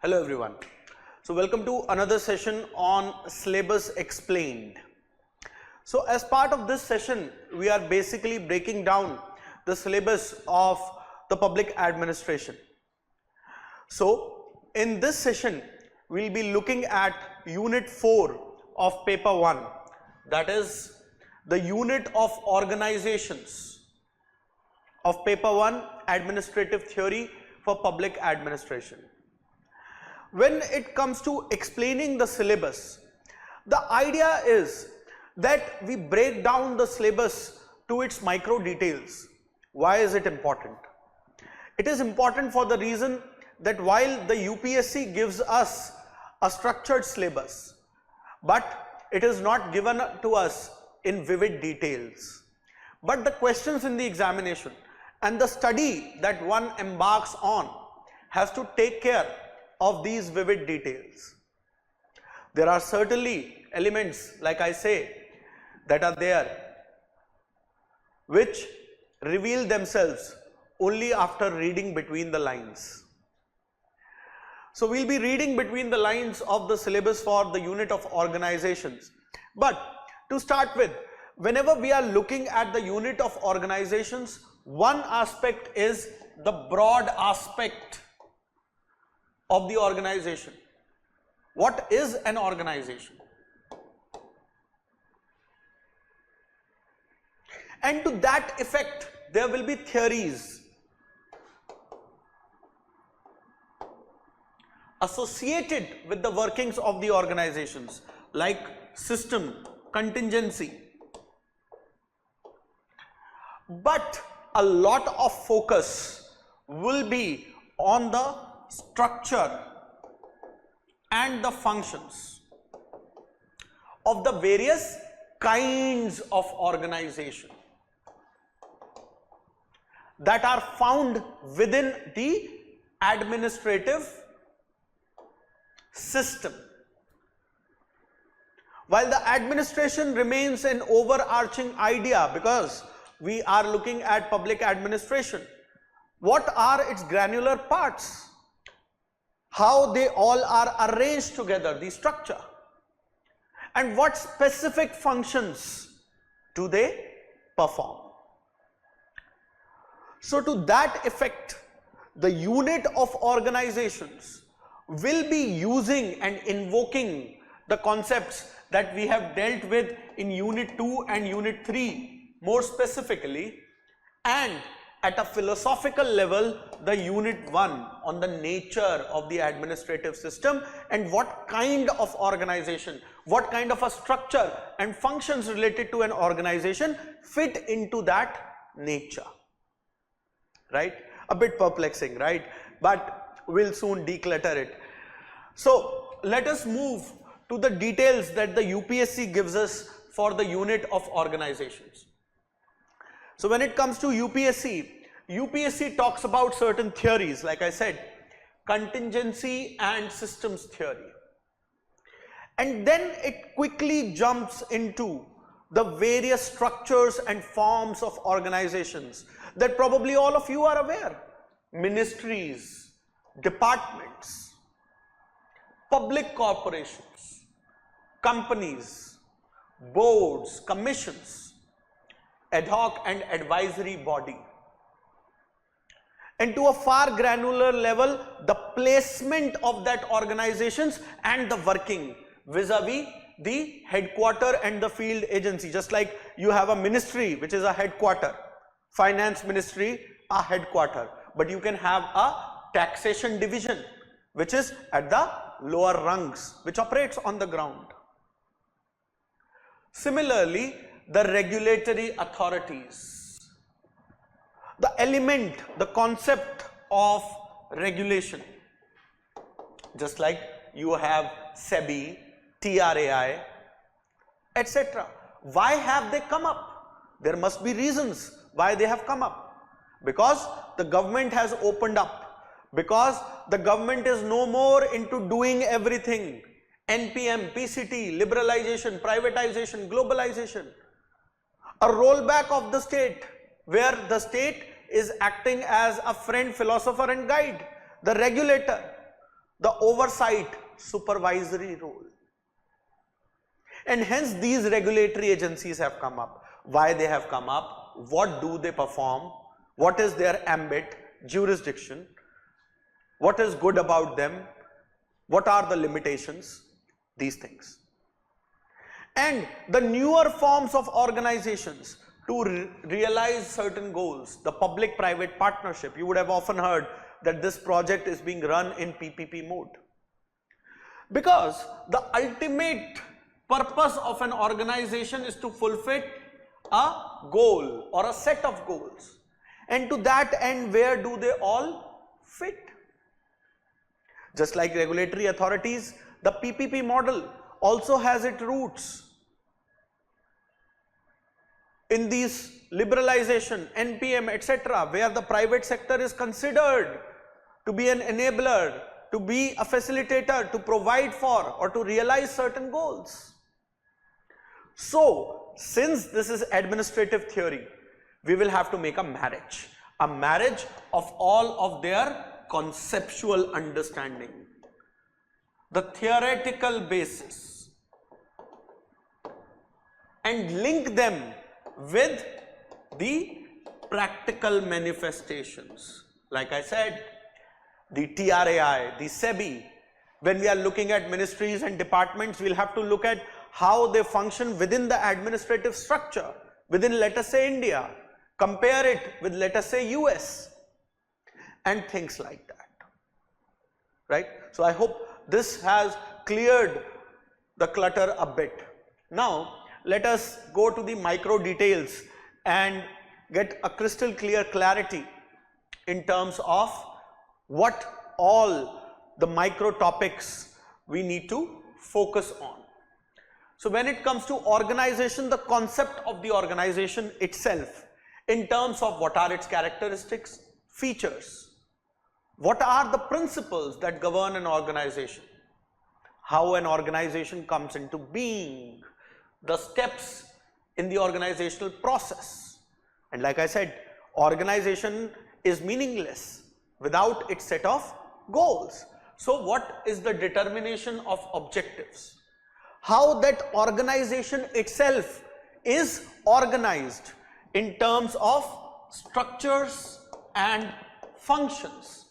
Hello everyone. So welcome to another session on Syllabus Explained. So as part of this session, we are basically breaking down the syllabus of the public administration. So in this session, we'll be looking at Unit 4 of Paper 1, that is the unit of organizations of Paper 1, Administrative Theory for Public Administration. When it comes to explaining the syllabus, the idea is that we break down the syllabus to its micro details. Why is it important? It is important for the reason that while the UPSC gives us a structured syllabus, but it is not given to us in vivid details. But the questions in the examination and the study that one embarks on has to take care of these vivid details. There are certainly elements, like I say, that are there which reveal themselves only after reading between the lines. So we'll be reading between the lines of the syllabus for the unit of organizations. But to start with, whenever we are looking at the unit of organizations, one aspect is the broad aspect of the organization. What is an organization? And to that effect, there will be theories associated with the workings of the organizations, like system, contingency. But a lot of focus will be on the structure and the functions of the various kinds of organization that are found within the administrative system. While the administration remains an overarching idea, because we are looking at public administration, what are its granular parts? How they all are arranged together, the structure, and what specific functions do they perform. So to that effect, the unit of organizations will be using and invoking the concepts that we have dealt with in Unit 2 and Unit 3 more specifically, and at a philosophical level, the Unit 1 on the nature of the administrative system and what kind of organization, what kind of a structure and functions related to an organization fit into that nature. Right? A bit perplexing, right? But we'll soon declutter it. So let us move to the details that the UPSC gives us for the unit of organizations. So when it comes to UPSC talks about certain theories, like I said, contingency and systems theory. And then it quickly jumps into the various structures and forms of organizations that probably all of you are aware. Ministries, departments, public corporations, companies, boards, commissions, ad hoc and advisory body. And to a far granular level, the placement of that organizations and the working vis-a-vis the headquarter and the field agency. Just like you have a ministry which is a headquarter, finance ministry a headquarter, but you can have a taxation division which is at the lower rungs, which operates on the ground. Similarly, the regulatory authorities, the element, the concept of regulation, just like you have SEBI, TRAI, etc. Why have they come up? There must be reasons why they have come up. Because the government has opened up, because the government is no more into doing everything. NPM, PCT, liberalization, privatization, globalization. A rollback of the state, where the state is acting as a friend, philosopher and guide, the regulator. the oversight, supervisory role. And hence these regulatory agencies have come up. Why they have come up? What do they perform? What is their ambit, jurisdiction? What is good about them? What are the limitations? These things. And the newer forms of organizations to realize certain goals, the public-private partnership. You would have often heard that this project is being run in PPP mode. Because the ultimate purpose of an organization is to fulfill a goal or a set of goals. And to that end, where do they all fit? Just like regulatory authorities, the PPP model also has its roots in these liberalization, NPM, etc., where the private sector is considered to be an enabler, to be a facilitator, to provide for or to realize certain goals. So, since this is administrative theory, we will have to make a marriage of all of their conceptual understanding, the theoretical basis, and link them with the practical manifestations. Like I said, the TRAI, the SEBI, when we are looking at ministries and departments, we'll have to look at how they function within the administrative structure, within, let us say, India, compare it with, let us say, US, and things like that, right? So I hope this has cleared the clutter a bit. Now, let us go to the micro details and get a crystal clear clarity in terms of what all the micro topics we need to focus on. So when it comes to organization, the concept of the organization itself, in terms of what are its characteristics, features, what are the principles that govern an organization, how an organization comes into being, the steps in the organizational process. And like I said, organization is meaningless without its set of goals. So what is the determination of objectives? How that organization itself is organized in terms of structures and functions.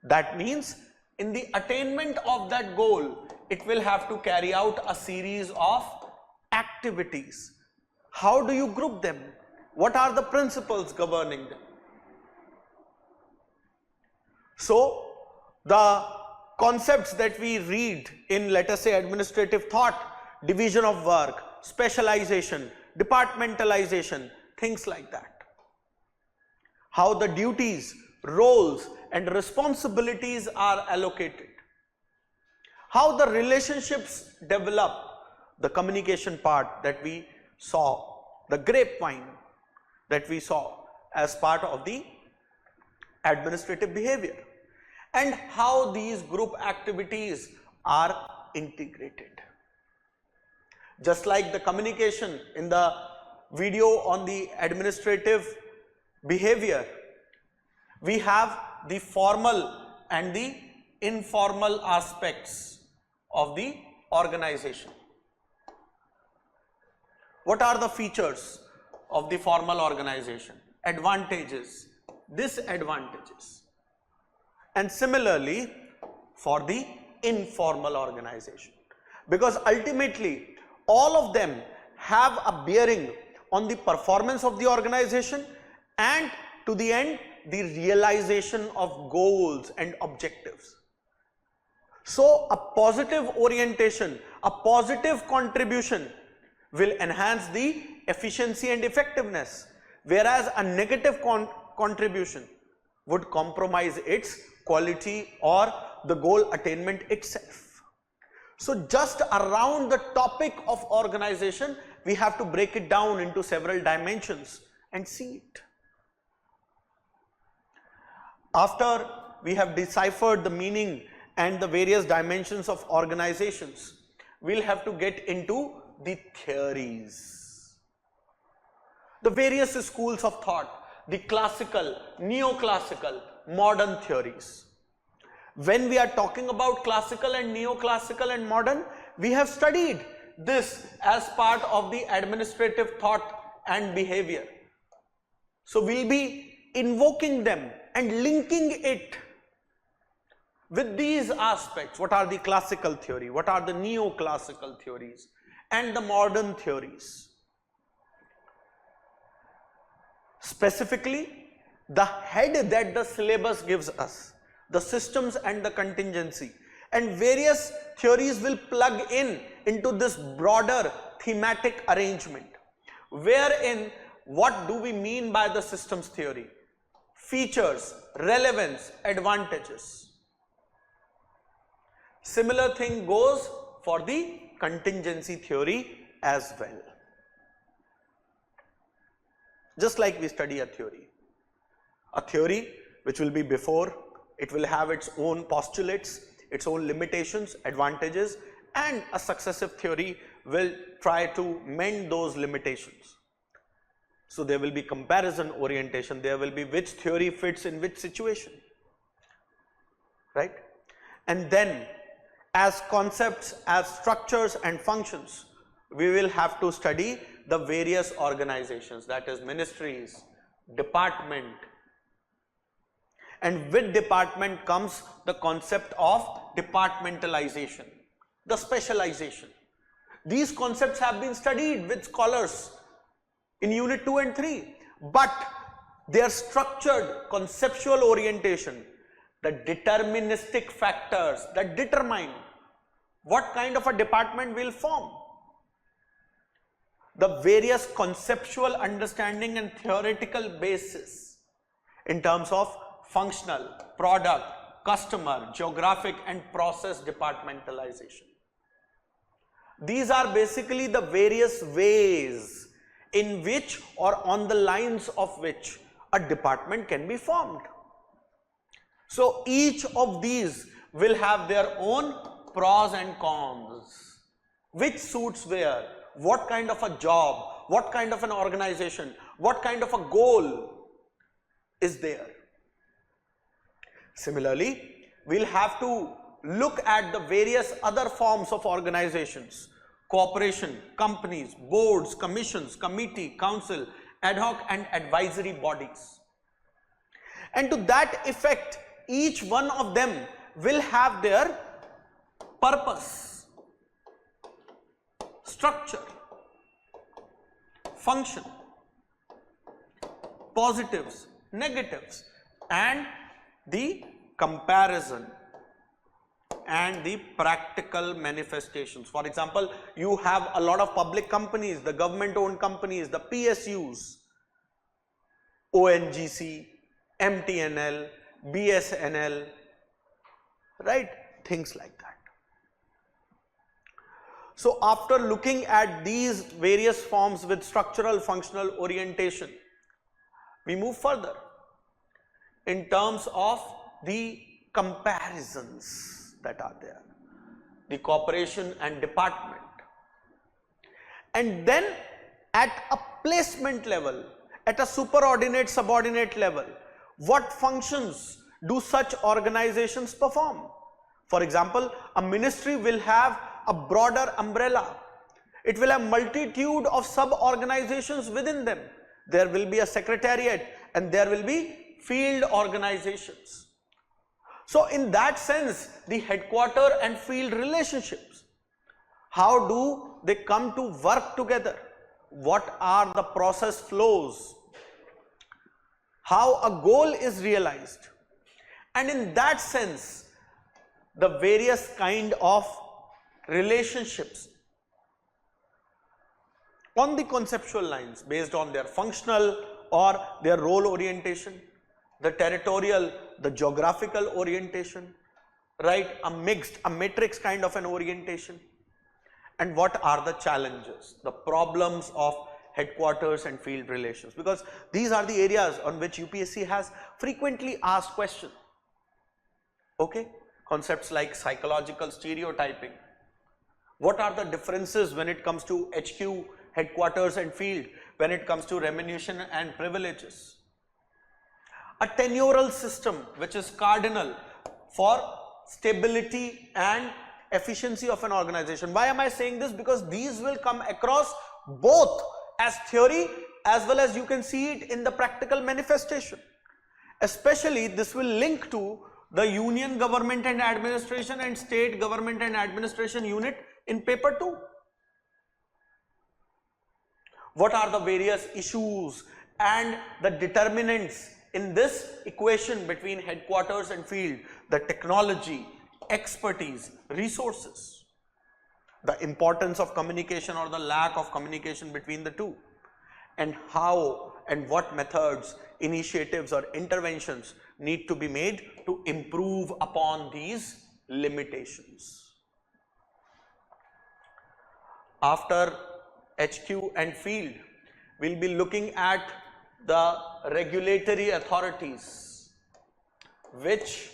That means in the attainment of that goal, it will have to carry out a series of activities. How do you group them? What are the principles governing them? So the concepts that we read in, let us say, administrative thought, division of work, specialization, departmentalization, things like that. How the duties, roles and responsibilities are allocated. How the relationships develop, the communication part that we saw, the grapevine that we saw as part of the administrative behavior, and how these group activities are integrated. Just like the communication in the video on the administrative behavior, we have the formal and the informal aspects of the organization. What are the features of the formal organization? Advantages, disadvantages. And similarly for the informal organization, because ultimately all of them have a bearing on the performance of the organization and to the end the realization of goals and objectives. So a positive orientation, a positive contribution will enhance the efficiency and effectiveness, whereas a negative contribution would compromise its quality or the goal attainment itself. So just around the topic of organization, we have to break it down into several dimensions and see it. After we have deciphered the meaning and the various dimensions of organizations, we'll have to get into the theories. The various schools of thought, the classical, neoclassical, modern theories. When we are talking about classical and neoclassical and modern, we have studied this as part of the administrative thought and behavior. So we'll be invoking them and linking it with these aspects. What are the classical theory? What are the neoclassical theories? And the modern theories? Specifically, the head that the syllabus gives us, the systems and the contingency, and various theories will plug in into this broader thematic arrangement, wherein what do we mean by the systems theory? Features, relevance, advantages. Similar thing goes for the contingency theory as well. Just like we study a theory which will be before, it will have its own postulates, its own limitations, advantages, and a successive theory will try to mend those limitations. So there will be comparison orientation, there will be which theory fits in which situation, right? And then as concepts, as structures and functions, we will have to study the various organizations, that is ministries, department, and with department comes the concept of departmentalization, the specialization. These concepts have been studied with scholars in Unit 2 and 3, but their structured conceptual orientation, the deterministic factors that determine what kind of a department will form, the various conceptual understanding and theoretical basis in terms of functional, product, customer, geographic and process departmentalization. These are basically the various ways in which or on the lines of which a department can be formed. So each of these will have their own pros and cons. Which suits where, what kind of a job, what kind of an organization, what kind of a goal is there. Similarly, we'll have to look at the various other forms of organizations: cooperation, companies, boards, commissions, committee, council, ad hoc and advisory bodies. And to that effect, each one of them will have their purpose, structure, function, positives, negatives, and the comparison and the practical manifestations. For example, you have a lot of public companies, the government owned companies, the PSUs, ONGC, MTNL, BSNL, right? Things like that. So after looking at these various forms with structural functional orientation, we move further in terms of the comparisons that are there, the cooperation and department. And then at a placement level, at a superordinate subordinate level, what functions do such organizations perform? For example, a ministry will have a broader umbrella. It will have multitude of sub-organizations within them. There will be a secretariat and there will be field organizations. So in that sense, the headquarter and field relationships, how do they come to work together? What are the process flows? How a goal is realized? And in that sense, the various kind of relationships on the conceptual lines based on their functional or their role orientation, the territorial, the geographical orientation, right? A mixed, a matrix kind of an orientation. And what are the challenges, the problems of headquarters and field relations? Because these are the areas on which UPSC has frequently asked questions. Okay, concepts like psychological stereotyping. What are the differences when it comes to HQ, headquarters and field, when it comes to remuneration and privileges? A tenural system which is cardinal for stability and efficiency of an organization. Why am I saying this? Because these will come across both as theory as well as you can see it in the practical manifestation. Especially this will link to the union government and administration and state government and administration unit in paper 2. What are the various issues and the determinants in this equation between headquarters and field, the technology, expertise, resources, the importance of communication or the lack of communication between the two, and how and what methods, initiatives or interventions need to be made to improve upon these limitations. After HQ and field, we'll be looking at the regulatory authorities, which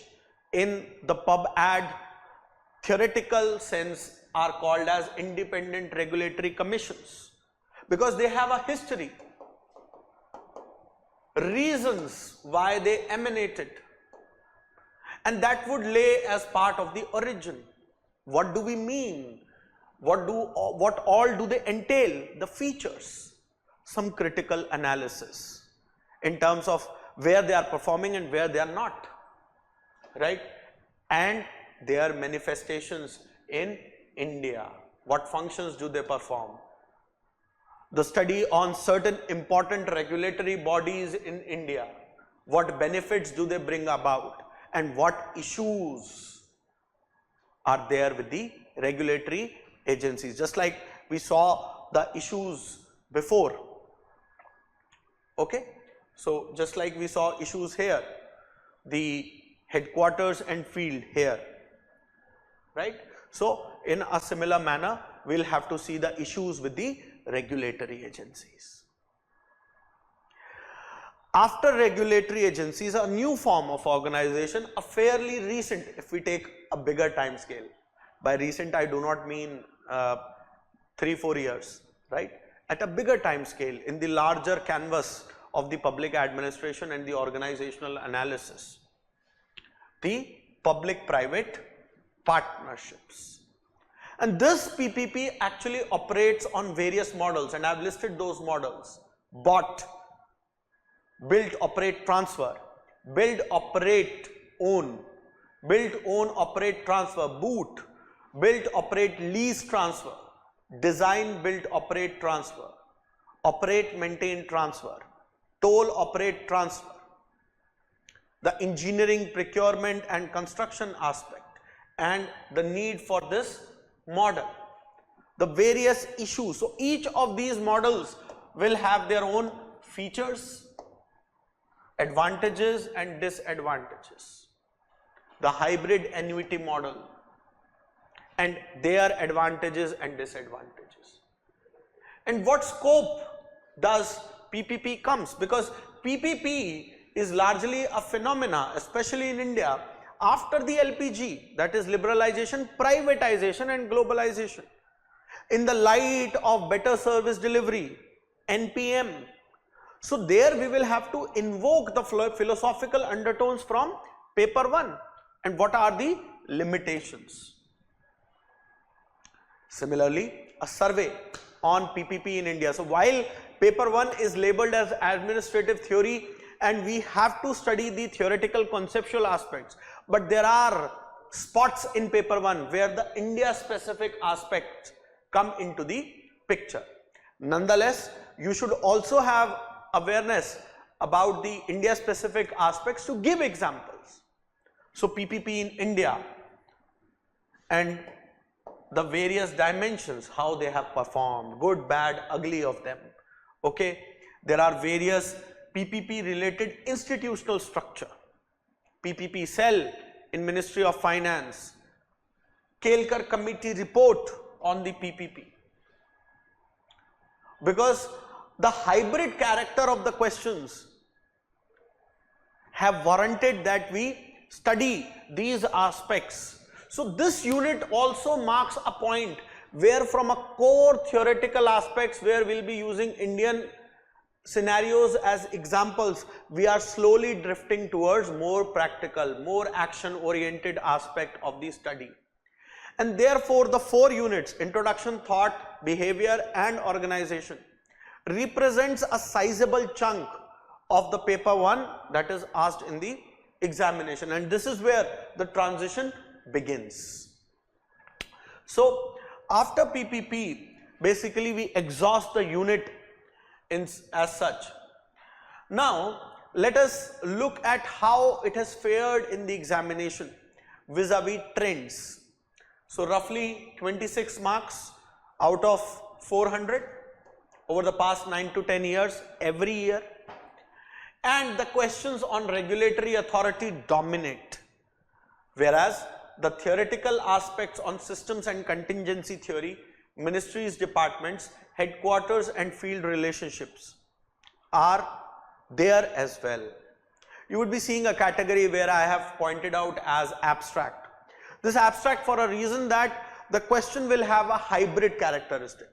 in the pub-ad theoretical sense are called as independent regulatory commissions, because they have a history, reasons why they emanated, and that would lay as part of the origin. What do we mean? What all do they entail? The features, some critical analysis in terms of where they are performing and where they are not, right? And their manifestations in India. What functions do they perform? The study on certain important regulatory bodies in India. What benefits do they bring about? And what issues are there with the regulatory agencies? Just like we saw the issues before. Okay. So just like we saw issues here, the headquarters and field here, right? So in a similar manner, we'll have to see the issues with the regulatory agencies. After regulatory agencies, a new form of organization, a fairly recent, if we take a bigger time scale. By recent, I do not mean 3-4 years, right? At a bigger time scale, in the larger canvas of the public administration and the organizational analysis, the public-private partnerships. And this PPP actually operates on various models, and I have listed those models: bought, build, operate, transfer, build, operate, own, build, own, operate, transfer, boot, build, operate, lease, transfer, design, build, operate, transfer, operate, maintain, transfer, toll, operate, transfer, the engineering, procurement and construction aspect, and the need for this model, the various issues. So each of these models will have their own features, advantages and disadvantages. The hybrid annuity model and their advantages and disadvantages. And what scope does PPP comes? Because PPP is largely a phenomena, especially in India, after the LPG, that is liberalization, privatization and globalization. In the light of better service delivery, NPM. So there we will have to invoke the philosophical undertones from paper 1. And what are the limitations? Similarly, a survey on PPP in India. So while paper 1 is labeled as administrative theory and we have to study the theoretical conceptual aspects, but there are spots in paper 1 where the India specific aspects come into the picture. Nonetheless, you should also have awareness about the India specific aspects to give examples. So PPP in India and the various dimensions, how they have performed, good, bad, ugly of them. Okay, there are various PPP related institutional structure. PPP cell in Ministry of Finance, Kelkar committee report on the PPP. Because the hybrid character of the questions have warranted that we study these aspects. So this unit also marks a point where from a core theoretical aspects where we'll be using Indian scenarios as examples, we are slowly drifting towards more practical, more action oriented aspect of the study. And therefore the 4 units, introduction, thought, behavior and organization, represents a sizable chunk of the paper 1 that is asked in the examination, and this is where the transition begins. So after PPP, basically we exhaust the unit as such. Now let us look at how it has fared in the examination vis-a-vis trends. So roughly 26 marks out of 400 over the past 9 to 10 years every year, and the questions on regulatory authority dominate, whereas the theoretical aspects on systems and contingency theory, ministries, departments, headquarters and field relationships are there as well. You would be seeing a category where I have pointed out as abstract. This abstract for a reason that the question will have a hybrid characteristic.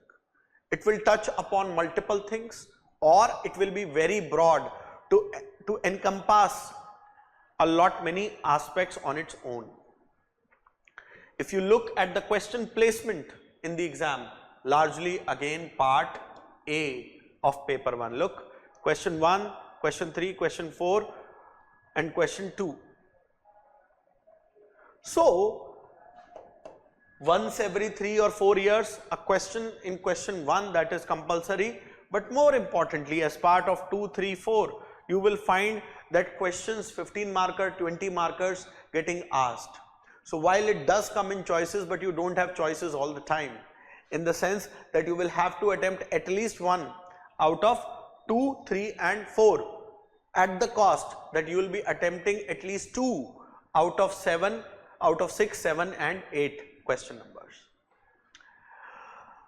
It will touch upon multiple things, or it will be very broad to encompass a lot many aspects on its own. If you look at the question placement in the exam, largely again part A of paper 1. Look, question 1, question 3, question 4 and question 2. So once every 3 or 4 years a question in question 1 that is compulsory, but more importantly as part of 2, 3, 4 you will find that questions 15 marker, 20 markers getting asked. So while it does come in choices, but you don't have choices all the time, in the sense that you will have to attempt at least 1 out of 2, 3 and 4 at the cost that you will be attempting at least 2 out of 6, 7 and 8 question numbers.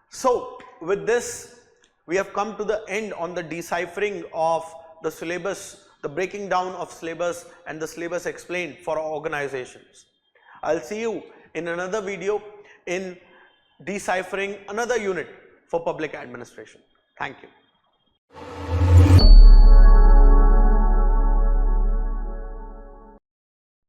So with this we have come to the end on the deciphering of the syllabus, the breaking down of syllabus and the syllabus explained for organizations. I'll see you in another video in deciphering another unit for public administration. Thank you.